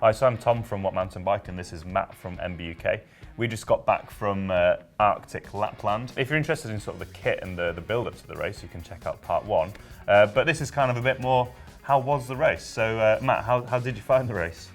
Hi, so I'm Tom from What Mountain Bike, and this is Matt from MBUK. We just got back from Arctic Lapland. If you're interested in sort of the kit and the build-up to the race, you can check out part 1. But this is kind of a bit more, how was the race? So Matt, how did you find the race?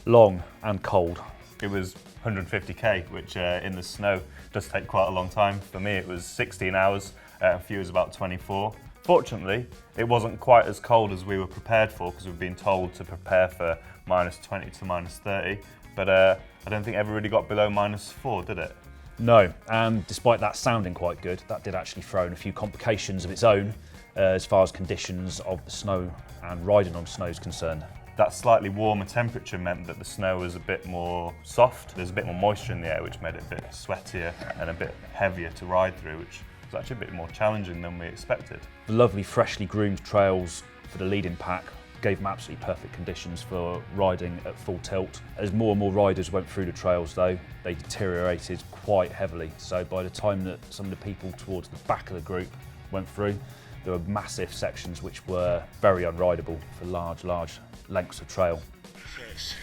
Long and cold. It was 150k, which in the snow does take quite a long time. For me, it was 16 hours, for you it was about 24. Fortunately, it wasn't quite as cold as we were prepared for, because we've been told to prepare for -20 to -30. But I don't think ever really got below -4, did it? No, and despite that sounding quite good, that did actually throw in a few complications of its own as far as conditions of the snow and riding on snow is concerned. That slightly warmer temperature meant that the snow was a bit more soft. There's a bit more moisture in the air, which made it a bit sweatier and a bit heavier to ride through, which was actually a bit more challenging than we expected. The lovely freshly groomed trails for the leading pack gave them absolutely perfect conditions for riding at full tilt. As more and more riders went through the trails though, they deteriorated quite heavily. So by the time that some of the people towards the back of the group went through, there were massive sections which were very unrideable for large lengths of trail. So it's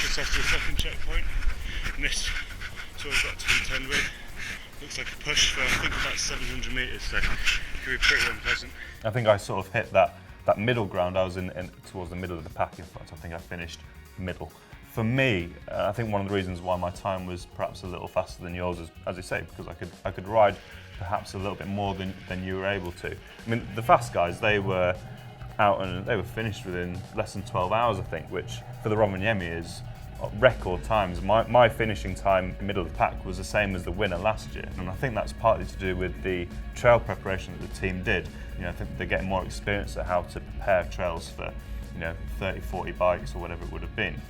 just after the second checkpoint, and this is what we've got to contend with. Looks like a push for I think about 700 metres, so it could be pretty unpleasant. I think I sort of hit that middle ground. I was in towards the middle of the pack. In fact, I think I finished middle. For me, I think one of the reasons why my time was perhaps a little faster than yours is, as you say, because I could ride perhaps a little bit more than you were able to. I mean, the fast guys, they were out and they were finished within less than 12 hours, I think, which for the Rovaniemi is record times. My finishing time middle of the pack was the same as the winner last year, and I think that's partly to do with the trail preparation that the team did. You know, I think they're getting more experience at how to prepare trails for, 30, 40 bikes or whatever it would have been.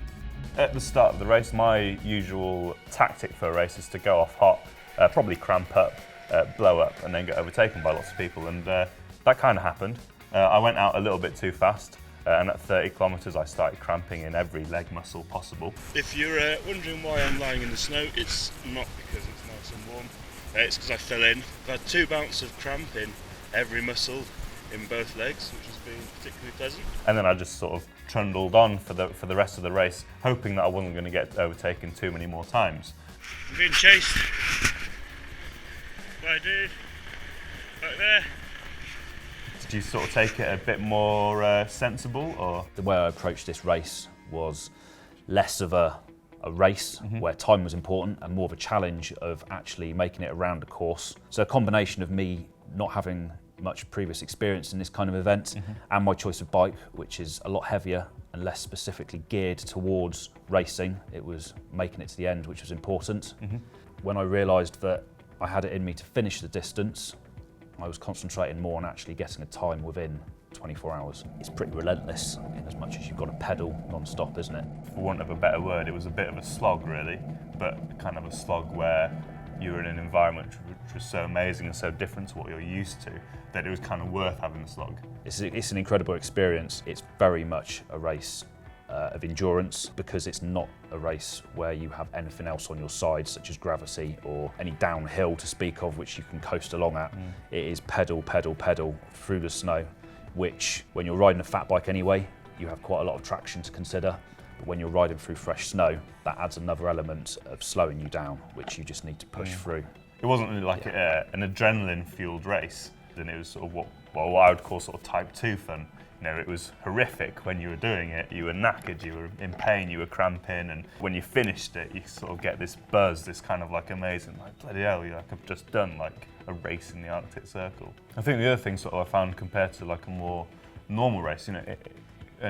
At the start of the race, my usual tactic for a race is to go off hot, probably cramp up, blow up, and then get overtaken by lots of people, and that kind of happened. I went out a little bit too fast, and at 30 kilometres I started cramping in every leg muscle possible. If you're wondering why I'm lying in the snow, it's not because it's nice and warm, it's because I fell in. I've had 2 bouts of cramp in every muscle in both legs, which has been particularly pleasant. And then I just sort of trundled on for the rest of the race, hoping that I wasn't going to get overtaken too many more times. I'm being chased by a dude back there. Did you sort of take it a bit more sensible, or? The way I approached this race was less of a race where time was important and more of a challenge of actually making it around the course. So a combination of me not having much previous experience in this kind of event and my choice of bike, which is a lot heavier and less specifically geared towards racing. It was making it to the end, which was important. When I realised that I had it in me to finish the distance, I was concentrating more on actually getting a time within 24 hours. It's pretty relentless in as much as you've got to pedal non-stop, isn't it? For want of a better word, it was a bit of a slog really, but kind of a slog where you were in an environment which was so amazing and so different to what you're used to that it was kind of worth having the slog. It's an incredible experience. It's very much a race of endurance, because it's not a race where you have anything else on your side, such as gravity or any downhill to speak of, which you can coast along at. It is pedal, pedal, pedal through the snow, which when you're riding a fat bike anyway, you have quite a lot of traction to consider. But when you're riding through fresh snow, that adds another element of slowing you down, which you just need to push through. It wasn't really like an adrenaline-fueled race, and it was sort of what I would call sort of type 2 fun. It was horrific when you were doing it. You were knackered, you were in pain, you were cramping, and when you finished it, you sort of get this buzz, this kind of like amazing, like bloody hell, I've just done like a race in the Arctic Circle. I think the other thing sort of I found compared to like a more normal race, in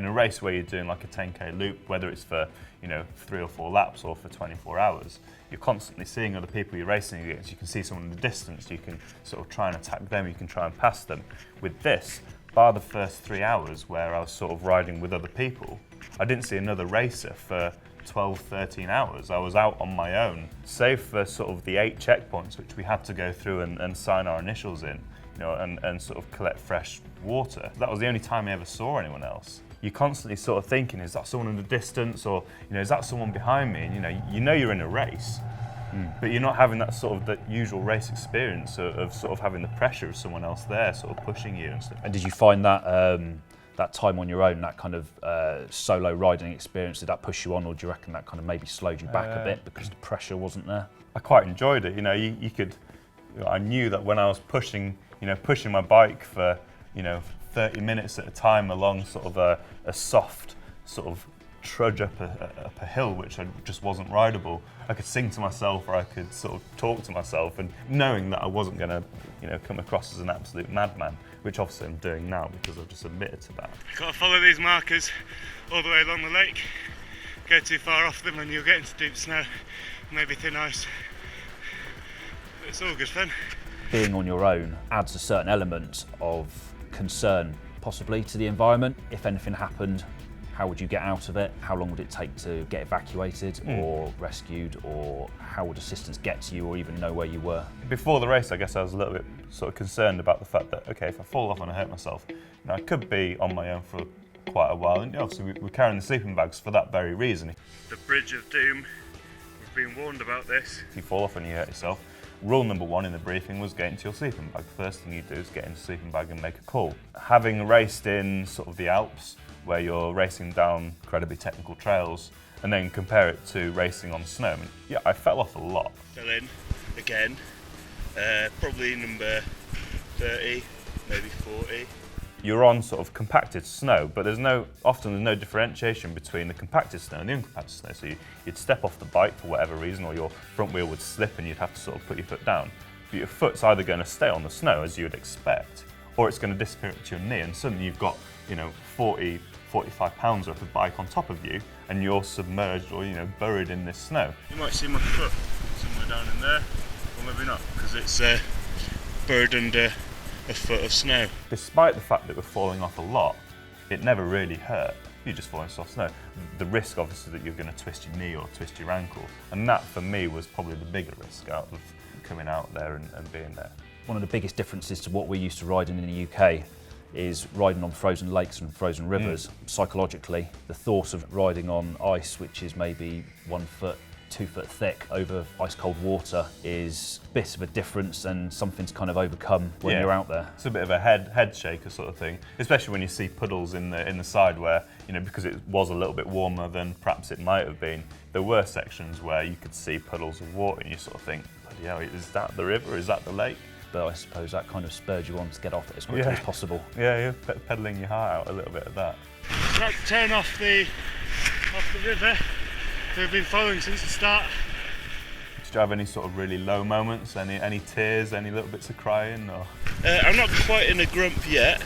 a race where you're doing like a 10k loop, whether it's for 3 or 4 laps or for 24 hours, you're constantly seeing other people you're racing against. You can see someone in the distance, you can sort of try and attack them, you can try and pass them. With this, bar the first 3 hours where I was sort of riding with other people, I didn't see another racer for 12, 13 hours. I was out on my own, save for sort of the 8 checkpoints which we had to go through and sign our initials in, and sort of collect fresh water. That was the only time I ever saw anyone else. You're constantly sort of thinking, is that someone in the distance, or is that someone behind me? And you know you're in a race, but you're not having that sort of the usual race experience of sort of having the pressure of someone else there sort of pushing you and stuff. And did you find that that time on your own, that kind of solo riding experience, did that push you on, or do you reckon that kind of maybe slowed you back a bit because the pressure wasn't there? I quite enjoyed it. You know, you could. I knew that when I was pushing my bike for 30 minutes at a time along sort of a soft sort of trudge up a hill, which just wasn't rideable. I could sing to myself, or I could sort of talk to myself, and knowing that I wasn't going to come across as an absolute madman, which obviously I'm doing now because I've just admitted to that. You've got to follow these markers all the way along the lake. Go too far off them and you'll get into deep snow, maybe thin ice. But it's all good fun. Being on your own adds a certain element of concern, possibly, to the environment. If anything happened, how would you get out of it? How long would it take to get evacuated or rescued, or how would assistance get to you, or even know where you were? Before the race, I guess I was a little bit sort of concerned about the fact that, okay, if I fall off and I hurt myself, I could be on my own for quite a while, and obviously we're carrying the sleeping bags for that very reason. The bridge of doom, we've been warned about this. If you fall off and you hurt yourself, rule number one in the briefing was get into your sleeping bag. The first thing you do is get into the sleeping bag and make a call. Having raced in sort of the Alps, where you're racing down incredibly technical trails, and then compare it to racing on snow, yeah, I fell off a lot. Fell in again, probably number 30, maybe 40. You're on sort of compacted snow, but often there's no differentiation between the compacted snow and the uncompacted snow. So you'd step off the bike for whatever reason, or your front wheel would slip and you'd have to sort of put your foot down. But your foot's either going to stay on the snow, as you would expect, or it's going to disappear to your knee, and suddenly you've got 40, 45 pounds worth of bike on top of you, and you're submerged or buried in this snow. You might see my foot somewhere down in there, or maybe not, because it's buried under a foot of snow. Despite the fact that we're falling off a lot, it never really hurt. You just fall in soft snow. The risk, obviously, that you're going to twist your knee or twist your ankle, and that for me was probably the bigger risk out of coming out there and being there. One of the biggest differences to what we're used to riding in the UK is riding on frozen lakes and frozen rivers. Psychologically, the thought of riding on ice, which is maybe 1 foot, 2 foot thick over ice cold water, is a bit of a difference and something to kind of overcome when you're out there. It's a bit of a head shaker sort of thing, especially when you see puddles in the side where, because it was a little bit warmer than perhaps it might have been, there were sections where you could see puddles of water and you sort of think, bloody hell, is that the river, is that the lake? But I suppose that kind of spurred you on to get off it as quickly as possible. Yeah, you're pedalling your heart out a little bit of that. About to turn off the river. We've been following since the start. Did you have any sort of really low moments? Any tears? Any little bits of crying? Or? I'm not quite in a grump yet,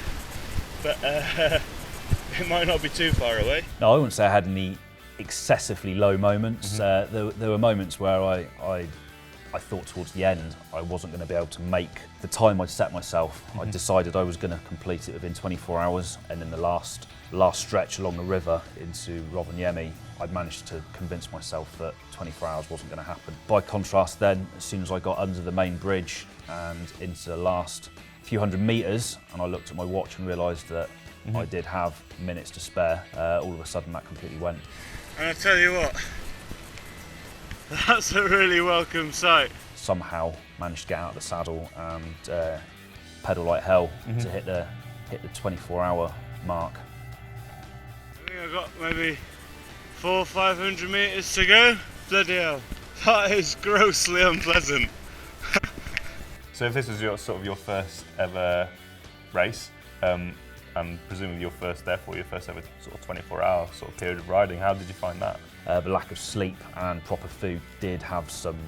but it might not be too far away. No, I wouldn't say I had any excessively low moments. There were moments where I thought towards the end I wasn't going to be able to make the time I'd set myself. I decided I was going to complete it within 24 hours, and in the last stretch along the river into Rovaniemi, I'd managed to convince myself that 24 hours wasn't going to happen. By contrast then, as soon as I got under the main bridge and into the last few hundred metres, and I looked at my watch and realised that I did have minutes to spare, all of a sudden that completely went. And I'll tell you what, that's a really welcome sight. Somehow managed to get out of the saddle and pedal like hell to hit the 24-hour mark. I think I've got maybe 400 or 500 metres to go. Bloody hell, that is grossly unpleasant. So if this was your first ever race, and presumably your first ever sort of 24-hour sort of period of riding, how did you find that? The lack of sleep and proper food did have some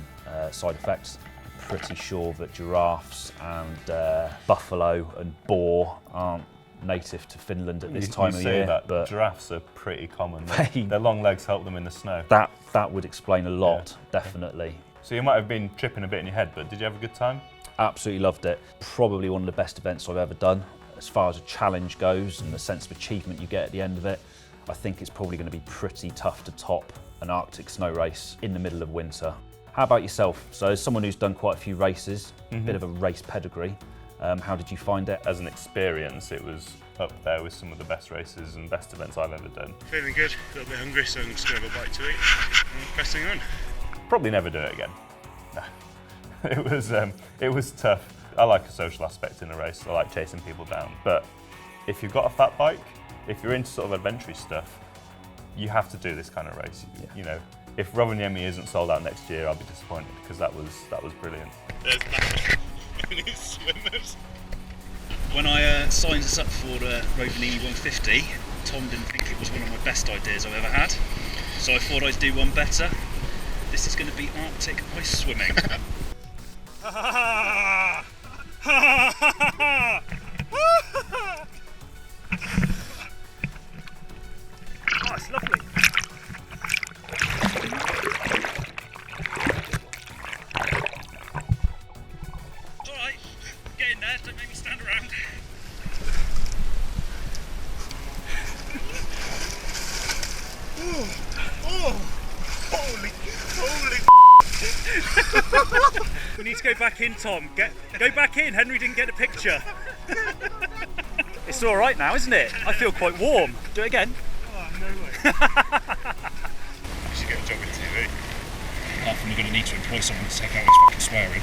side effects. I'm pretty sure that giraffes and buffalo and boar aren't native to Finland at this time of year. That, but giraffes are pretty common. Their long legs help them in the snow. That would explain a lot, definitely. So you might have been tripping a bit in your head, but did you have a good time? Absolutely loved it. Probably one of the best events I've ever done. As far as a challenge goes and the sense of achievement you get at the end of it, I think it's probably going to be pretty tough to top an Arctic snow race in the middle of winter. How about yourself? So as someone who's done quite a few races, a bit of a race pedigree, how did you find it? As an experience, it was up there with some of the best races and best events I've ever done. Feeling good, a little bit hungry, so I'm just going to have a bite to eat and pressing on. Probably never do it again. No. It was tough. I like a social aspect in a race. I like chasing people down. But if you've got a fat bike, if you're into sort of adventure stuff, you have to do this kind of race. Yeah. You know, if Rovaniemi isn't sold out next year, I'll be disappointed because that was brilliant. There's Matt and his swimmers. When I signed us up for Rovaniemi 150, Tom didn't think it was one of my best ideas I've ever had, so I thought I'd do one better. This is going to be Arctic ice swimming. Oh, it's lovely. Alright, get in there, don't make me stand around. Holy. We need to go back in, Tom. Go back in. Henry didn't get a picture. It's all right now, isn't it? I feel quite warm. Do it again. Oh, no way. You should get a job with TV. Apart from we're going to need to employ someone to take out this fucking swearing.